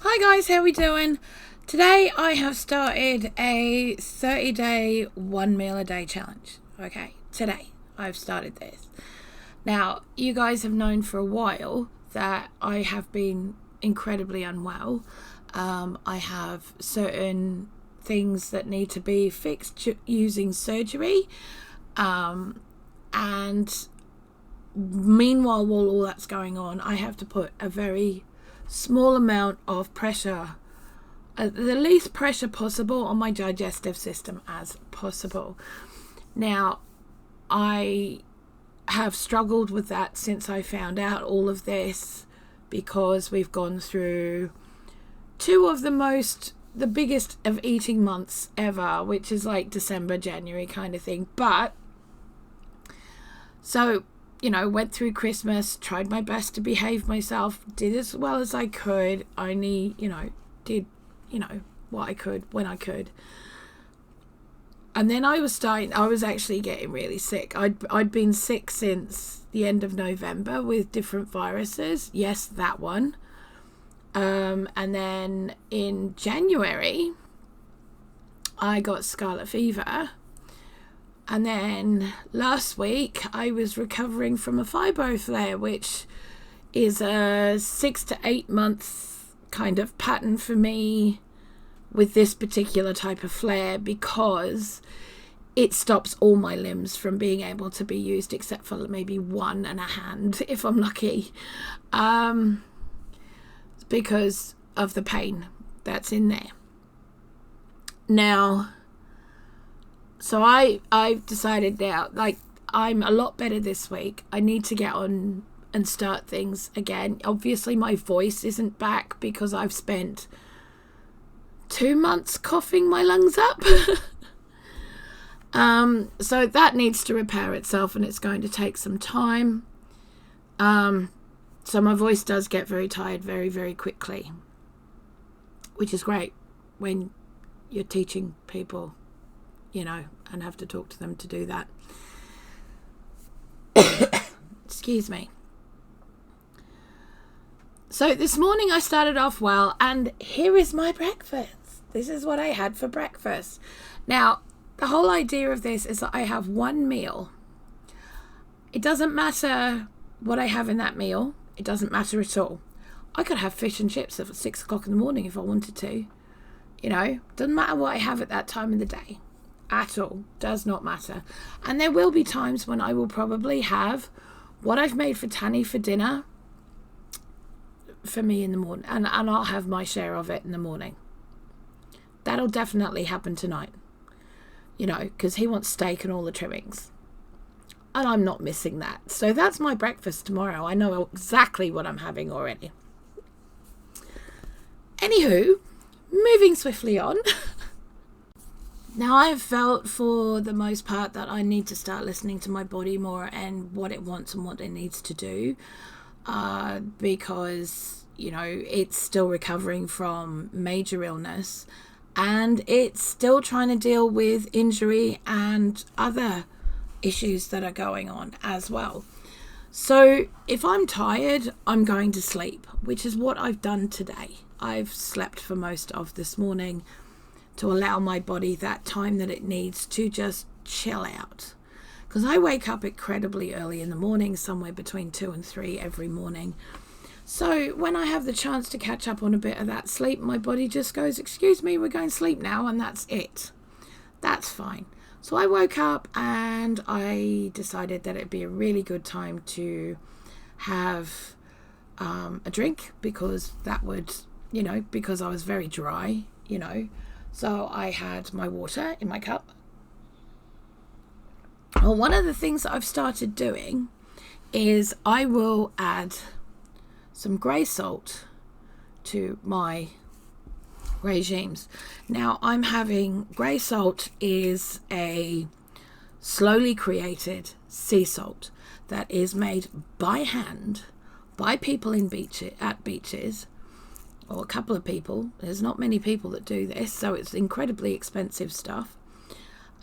Hi guys, how we doing? Today I have started a 30-day 1 meal a day challenge. Okay, today I've started this. Now, you guys have known for a while that I have been incredibly unwell. I have certain things that need to be fixed using surgery. And meanwhile, while all that's going on, I have to put a very small amount of pressure, the least pressure possible on my digestive system as possible. Now, I have struggled with that since I found out all of this, because we've gone through two of the biggest of eating months ever, which is like December, January kind of thing. But so, went through Christmas, tried my best to behave myself, did as well as I could, only, did, what I could when I could. And then I was actually getting really sick. I'd been sick since the end of November with different viruses. Yes, that one. And then in January, I got scarlet fever. And then last week, I was recovering from a fibro flare, which is a 6 to 8 month kind of pattern for me with this particular type of flare, because it stops all my limbs from being able to be used, except for maybe one and a hand, if I'm lucky, because of the pain that's in there. Now, so I've decided now, I'm a lot better this week. I need to get on and start things again. Obviously, my voice isn't back because I've spent 2 months coughing my lungs up. So that needs to repair itself, and it's going to take some time. So my voice does get very tired very, very quickly, which is great when you're teaching people, and have to talk to them to do that. Excuse me. So this morning I started off well, and here is my breakfast. This is what I had for breakfast. Now, the whole idea of this is that I have one meal. It doesn't matter what I have in that meal. It doesn't matter at all. I could have fish and chips at 6 o'clock in the morning if I wanted to. Doesn't matter what I have at that time of the day. At all. Does not matter. And there will be times when I will probably have what I've made for Tanny for dinner for me in the morning, and I'll have my share of it in the morning. That'll definitely happen tonight, because he wants steak and all the trimmings, and I'm not missing that. So that's my breakfast tomorrow. I know exactly what I'm having already. Anywho, moving swiftly on. Now, I've felt for the most part that I need to start listening to my body more and what it wants and what it needs to do, because, it's still recovering from major illness, and it's still trying to deal with injury and other issues that are going on as well. So if I'm tired, I'm going to sleep, which is what I've done today. I've slept for most of this morning, to allow my body that time that it needs to just chill out. Because I wake up incredibly early in the morning, somewhere between 2 and 3 every morning. So when I have the chance to catch up on a bit of that sleep, my body just goes, excuse me, we're going to sleep now, and that's it. That's fine. So I woke up and I decided that it'd be a really good time to have a drink, because that would, because I was very dry, So I had my water in my cup. Well, one of the things that I've started doing is I will add some grey salt to my regimes. Now, I'm having grey salt is a slowly created sea salt that is made by hand by people at beaches, or a couple of people. There's not many people that do this, so it's incredibly expensive stuff.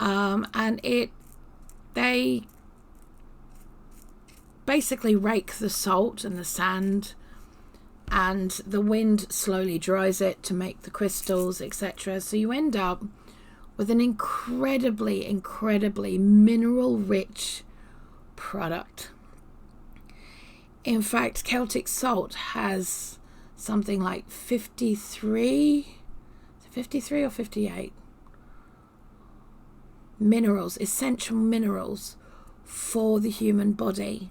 And they basically rake the salt and the sand and the wind slowly dries it to make the crystals, etc. So you end up with an incredibly mineral rich product. In fact, Celtic salt has something like 53 or 58 minerals, essential minerals for the human body.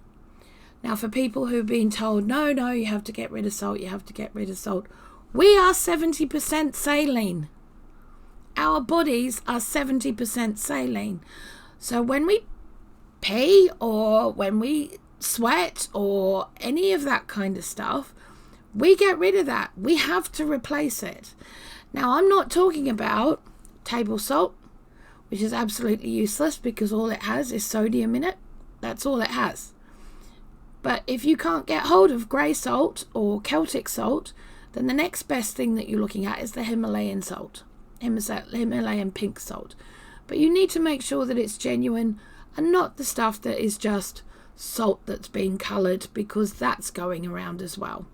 Now, for people who've been told, no, you have to get rid of salt, we are 70% saline. Our bodies are 70% saline. So when we pee or when we sweat or any of that kind of stuff, we get rid of that. We have to replace it. Now, I'm not talking about table salt, which is absolutely useless because all it has is sodium in it. That's all it has. But if you can't get hold of grey salt or Celtic salt, then the next best thing that you're looking at is the Himalayan salt, Himalayan pink salt. But you need to make sure that it's genuine and not the stuff that is just salt that's been coloured, because that's going around as well.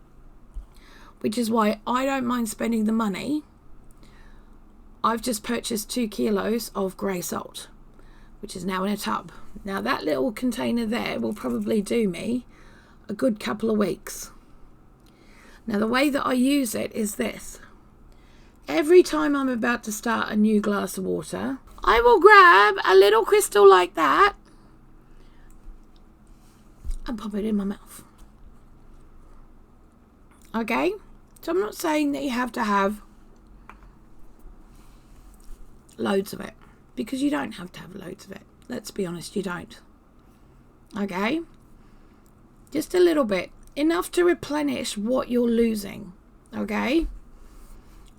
Which is why I don't mind spending the money. I've just purchased 2 kilos of grey salt, which is now in a tub. Now that little container there will probably do me a good couple of weeks. Now the way that I use it is this. Every time I'm about to start a new glass of water, I will grab a little crystal like that and pop it in my mouth. Okay? So I'm not saying that you have to have loads of it, because you don't have to have loads of it. Let's be honest, you don't. Okay? Just a little bit. Enough to replenish what you're losing. Okay?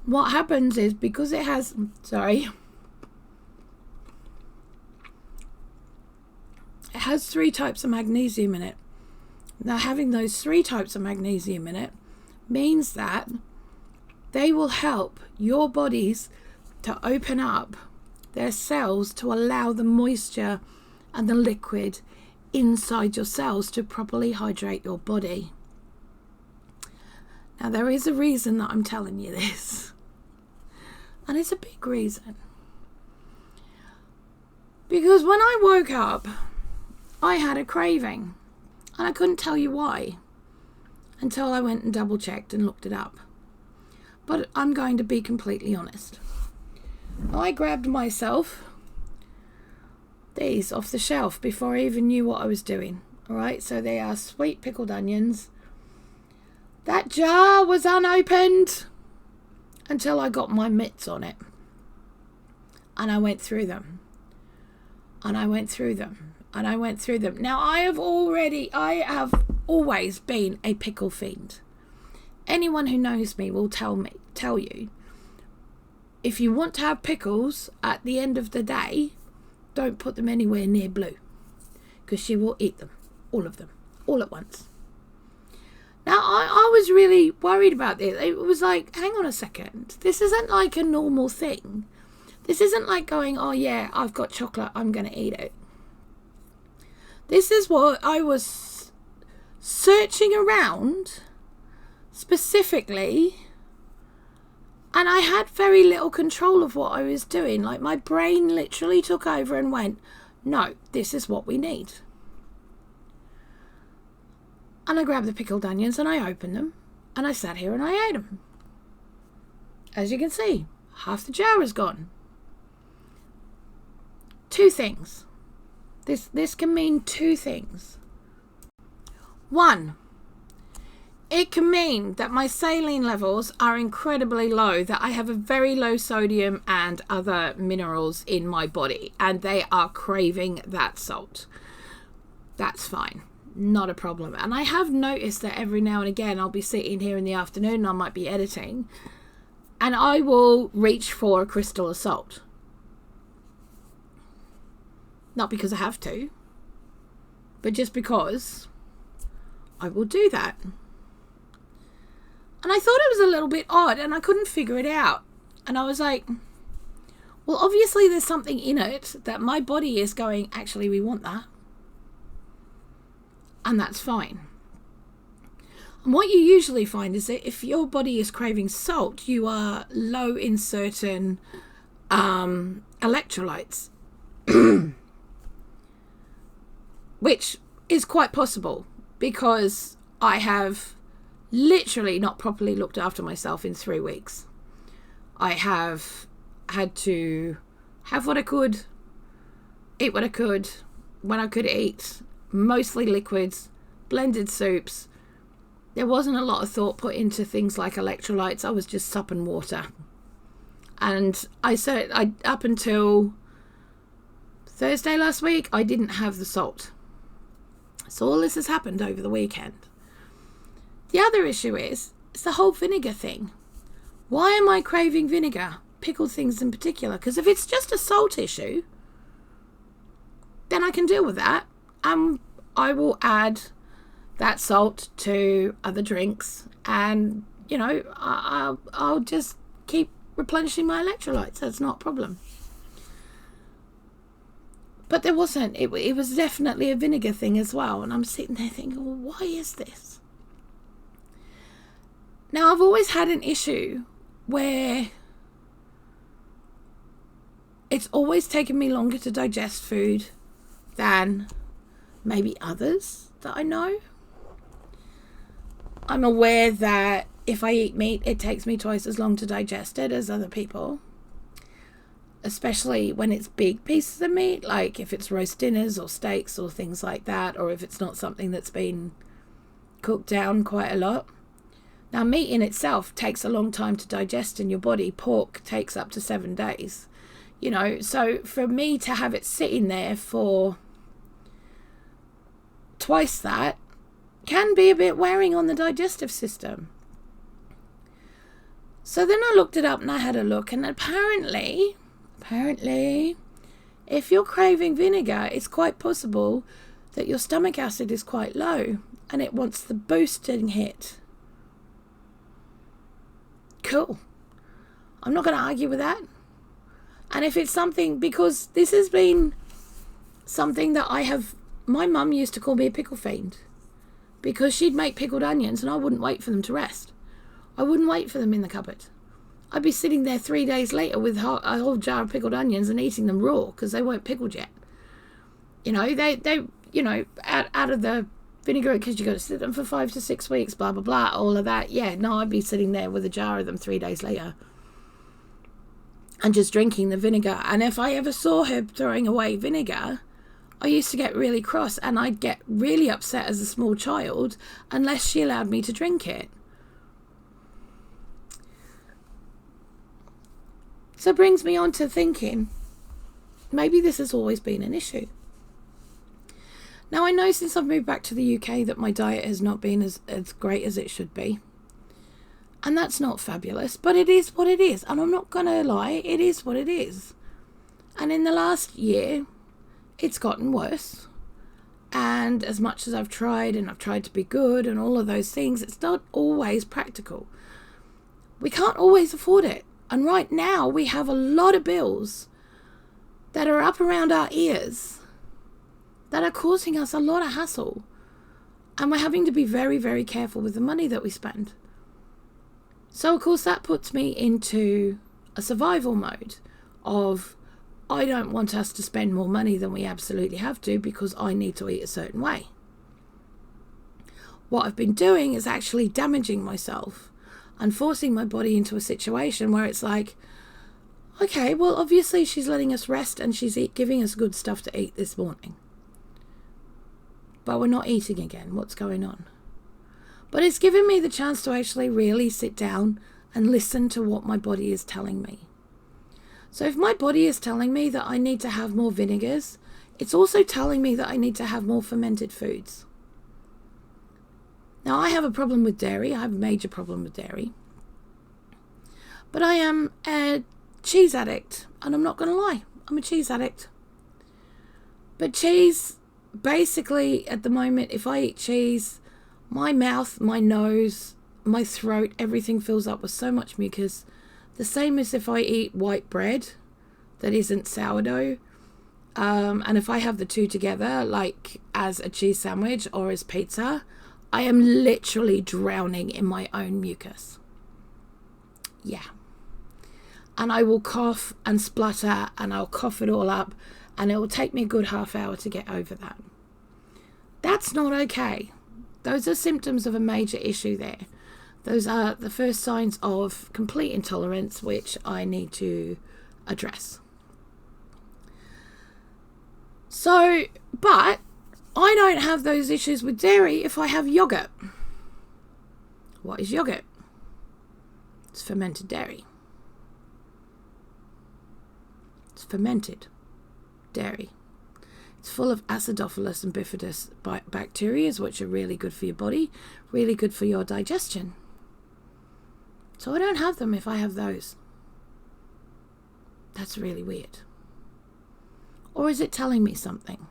What happens is, because it has... It has 3 types of magnesium in it. Now, having those 3 types of magnesium in it means that they will help your bodies to open up their cells to allow the moisture and the liquid inside your cells to properly hydrate your body. Now, there is a reason that I'm telling you this, and it's a big reason. Because when I woke up, I had a craving, and I couldn't tell you why until I went and double checked and looked it up. But I'm going to be completely honest. I grabbed myself these off the shelf before I even knew what I was doing. Alright, so they are sweet pickled onions. That jar was unopened until I got my mitts on it. And I went through them. And I went through them. And I went through them. Now, I have always been a pickle fiend. Anyone who knows me will tell you, if you want to have pickles at the end of the day, don't put them anywhere near Blue, because she will eat them, all of them, all at once. Now, I was really worried about this. It was like, hang on a second. This isn't like a normal thing. This isn't like going, oh yeah, I've got chocolate, I'm going to eat it. This is what I was searching around specifically, and I had very little control of what I was doing. Like, my brain literally took over and went, no, this is what we need. And I grabbed the pickled onions and I opened them and I sat here and I ate them. As you can see, half the jar is gone. 2 things. This can mean 2 things. 1, it can mean that my saline levels are incredibly low, that I have a very low sodium and other minerals in my body, and they are craving that salt. That's fine. Not a problem. And I have noticed that every now and again I'll be sitting here in the afternoon and I might be editing, and I will reach for a crystal of salt. Not because I have to, but just because I will do that. And I thought it was a little bit odd and I couldn't figure it out. And I was like, well, obviously there's something in it that my body is going, actually, we want that. And that's fine. And what you usually find is that if your body is craving salt, you are low in certain electrolytes, which is quite possible because I have literally not properly looked after myself in 3 weeks. I have had to have what I could, eat what I could, when I could eat, mostly liquids, blended soups. There wasn't a lot of thought put into things like electrolytes. I was just supping water. And I up until Thursday last week, I didn't have the salt. So all this has happened over the weekend. The other issue is the whole vinegar thing. Why am I craving vinegar? Pickled things in particular. Because if it's just a salt issue, then I can deal with that. I will add that salt to other drinks, and I'll just keep replenishing my electrolytes. That's not a problem. But there wasn't. It was definitely a vinegar thing as well. And I'm sitting there thinking, well, why is this? Now, I've always had an issue where it's always taken me longer to digest food than maybe others that I know. I'm aware that if I eat meat, it takes me twice as long to digest it as other people. Especially when it's big pieces of meat, like if it's roast dinners or steaks or things like that, or if it's not something that's been cooked down quite a lot. Now, meat in itself takes a long time to digest in your body. Pork takes up to 7 days. So for me to have it sitting there for twice that can be a bit wearing on the digestive system. So then I looked it up and I had a look, and apparently, if you're craving vinegar, it's quite possible that your stomach acid is quite low and it wants the boosting hit. Cool. I'm not going to argue with that. And if it's something, because this has been something that my mum used to call me a pickle fiend, because she'd make pickled onions and I wouldn't wait for them to rest. I wouldn't wait for them in the cupboard. I'd be sitting there 3 days later with a whole jar of pickled onions and eating them raw because they weren't pickled yet. They out of the vinegar, because you got to sit them for 5 to 6 weeks, blah, blah, blah, all of that. Yeah, no, I'd be sitting there with a jar of them 3 days later and just drinking the vinegar. And if I ever saw her throwing away vinegar, I used to get really cross and I'd get really upset as a small child unless she allowed me to drink it. So it brings me on to thinking, maybe this has always been an issue. Now, I know since I've moved back to the UK that my diet has not been as great as it should be. And that's not fabulous, but it is what it is. And I'm not going to lie, it is what it is. And in the last year, it's gotten worse. And as much as I've tried, and I've tried to be good and all of those things, it's not always practical. We can't always afford it. And right now, we have a lot of bills that are up around our ears that are causing us a lot of hassle. And we're having to be very, very careful with the money that we spend. So, of course, that puts me into a survival mode of, I don't want us to spend more money than we absolutely have to because I need to eat a certain way. What I've been doing is actually damaging myself and forcing my body into a situation where it's like, okay, well, obviously she's letting us rest and she's giving us good stuff to eat this morning. But we're not eating again. What's going on? But it's given me the chance to actually really sit down and listen to what my body is telling me. So if my body is telling me that I need to have more vinegars, it's also telling me that I need to have more fermented foods. Now, I have a problem with dairy. I have a major problem with dairy. But I am a cheese addict. And I'm not going to lie. I'm a cheese addict. But cheese, basically, at the moment, if I eat cheese, my mouth, my nose, my throat, everything fills up with so much mucus. The same as if I eat white bread that isn't sourdough. And if I have the two together, like as a cheese sandwich or as pizza, I am literally drowning in my own mucus. Yeah. And I will cough and splutter, and I'll cough it all up, and it will take me a good half hour to get over that. That's not okay. Those are symptoms of a major issue there. Those are the first signs of complete intolerance, which I need to address. So, but I don't have those issues with dairy if I have yogurt. What is yogurt? It's fermented dairy. It's fermented dairy. It's full of acidophilus and bifidus bacteria, which are really good for your body, really good for your digestion. So I don't have them if I have those. That's really weird. Or is it telling me something?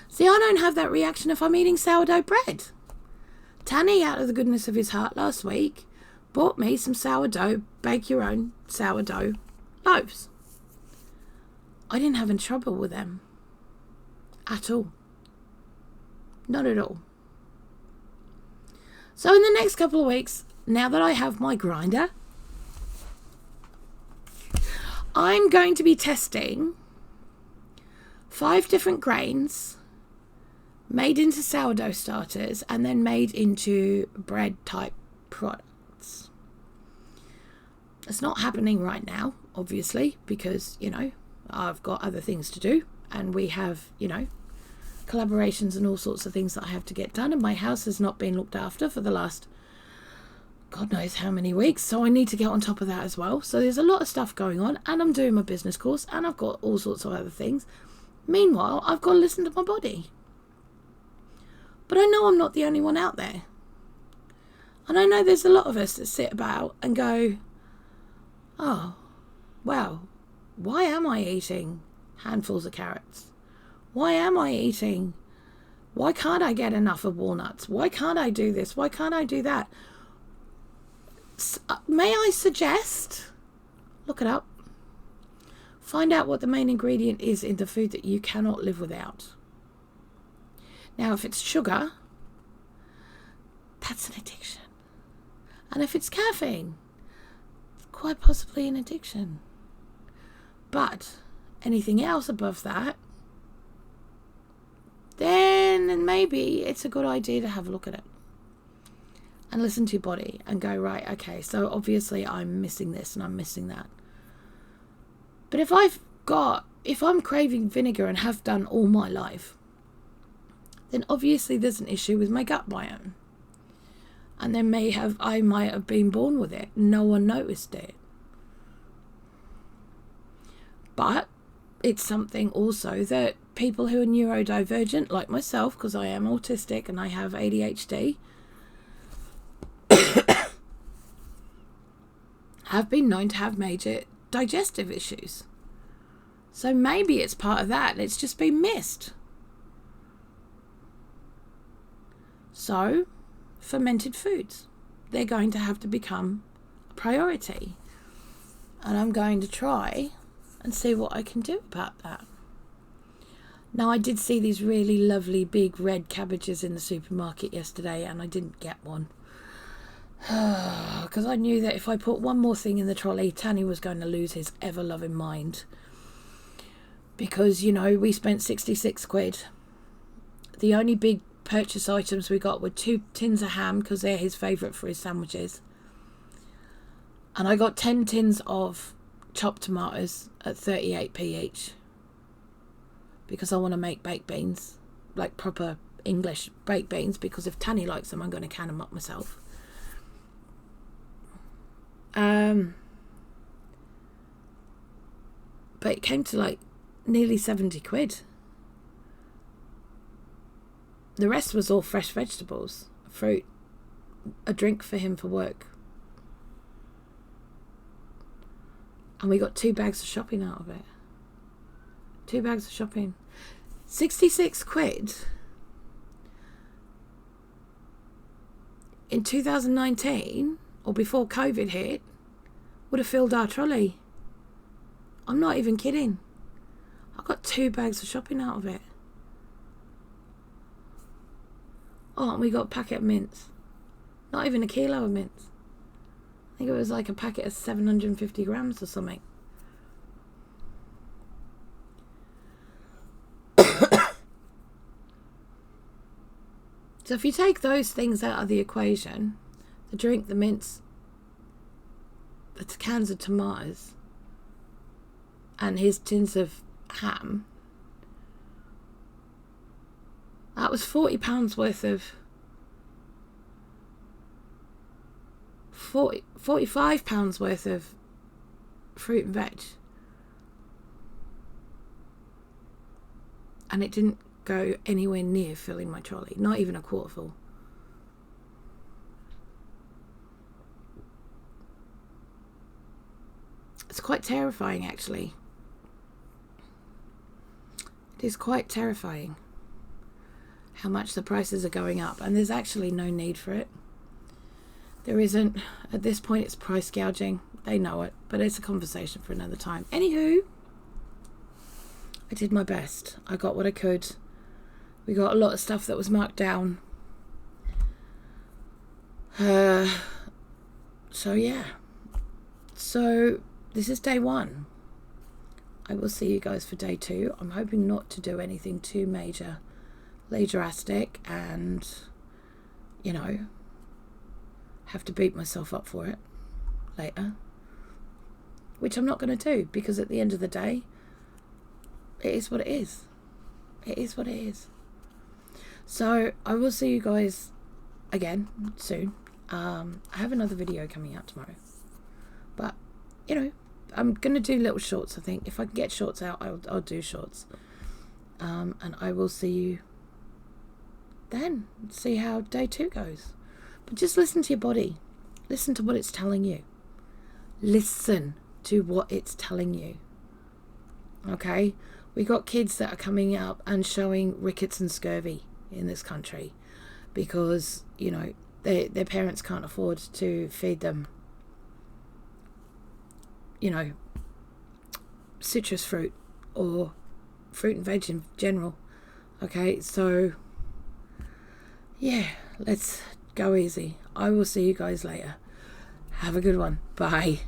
See, I don't have that reaction if I'm eating sourdough bread. Tanny, out of the goodness of his heart last week, bought me some sourdough, bake your own sourdough loaves. I didn't have any trouble with them. At all. Not at all. So in the next couple of weeks, now that I have my grinder, I'm going to be testing 5 different grains made into sourdough starters and then made into bread type products. It's not happening right now, obviously, because, I've got other things to do, and we have, collaborations and all sorts of things that I have to get done, and my house has not been looked after for the last God knows how many weeks, so I need to get on top of that as well. So there's a lot of stuff going on, and I'm doing my business course, and I've got all sorts of other things. Meanwhile, I've got to listen to my body. But I know I'm not the only one out there. And I know there's a lot of us that sit about and go, oh, well, why am I eating handfuls of carrots? Why can't I get enough of walnuts? Why can't I do this? Why can't I do that? May I suggest, look it up. Find out what the main ingredient is in the food that you cannot live without. Now, if it's sugar, that's an addiction. And if it's caffeine, it's quite possibly an addiction. But anything else above that, then maybe it's a good idea to have a look at it and listen to your body and go, right, okay, so obviously I'm missing this and I'm missing that. But if I'm craving vinegar and have done all my life, then obviously there's an issue with my gut biome. And then I might have been born with it. No one noticed it. But it's something also that people who are neurodivergent, like myself, because I am autistic and I have ADHD, have been known to have major digestive issues. So maybe it's part of that and it's just been missed. So, fermented foods, they're going to have to become a priority. And I'm going to try and see what I can do about that. Now, I did see these really lovely big red cabbages in the supermarket yesterday, and I didn't get one. Because I knew that if I put one more thing in the trolley, Tanny was going to lose his ever-loving mind. Because, we spent 66 quid. The only big purchase items we got were 2 tins of ham, because they're his favourite for his sandwiches. And I got 10 tins of chopped tomatoes at 38p each. Because I want to make baked beans, like proper English baked beans, because if Tanny likes them, I'm going to can them up myself. But it came to like nearly 70 quid. The rest was all fresh vegetables, fruit, a drink for him for work. And we got 2 bags of shopping out of it. 2 bags of shopping. 66 quid. In 2019, or before COVID hit, would have filled our trolley. I'm not even kidding. I got 2 bags of shopping out of it. Oh, and we got a packet of mints. Not even a kilo of mints. I think it was like a packet of 750 grams or something. So if you take those things out of the equation, the drink, the mints, the cans of tomatoes, and his tins of ham, that was £40 worth of, 45 pounds worth of fruit and veg. And it didn't go anywhere near filling my trolley, not even a quarter full. It's quite terrifying, actually. It is quite terrifying how much the prices are going up, and there's actually no need for it. There isn't. At this point, it's price gouging. They know it, but it's a conversation for another time. Anywho, I did my best. I got what I could. We got a lot of stuff that was marked down. So yeah. So this is day 1. I will see you guys for day 2. I'm hoping not to do anything too major, drastic, and, you know, have to beat myself up for it later. Which I'm not going to do, because at the end of the day, it is what it is. It is what it is. So I will see you guys again soon. I have another video coming out tomorrow. But, you know, I'm going to do little shorts, I think. If I can get shorts out, I'll do shorts. And I will see you then. See how day 2 goes. But just listen to your body. Listen to what it's telling you. Listen to what it's telling you. Okay? We got kids that are coming up and showing rickets and scurvy in this country because, you know, their parents can't afford to feed them, you know, citrus fruit or fruit and veg in general. Okay, so yeah, let's go easy. I will see you guys later. Have a good one. Bye.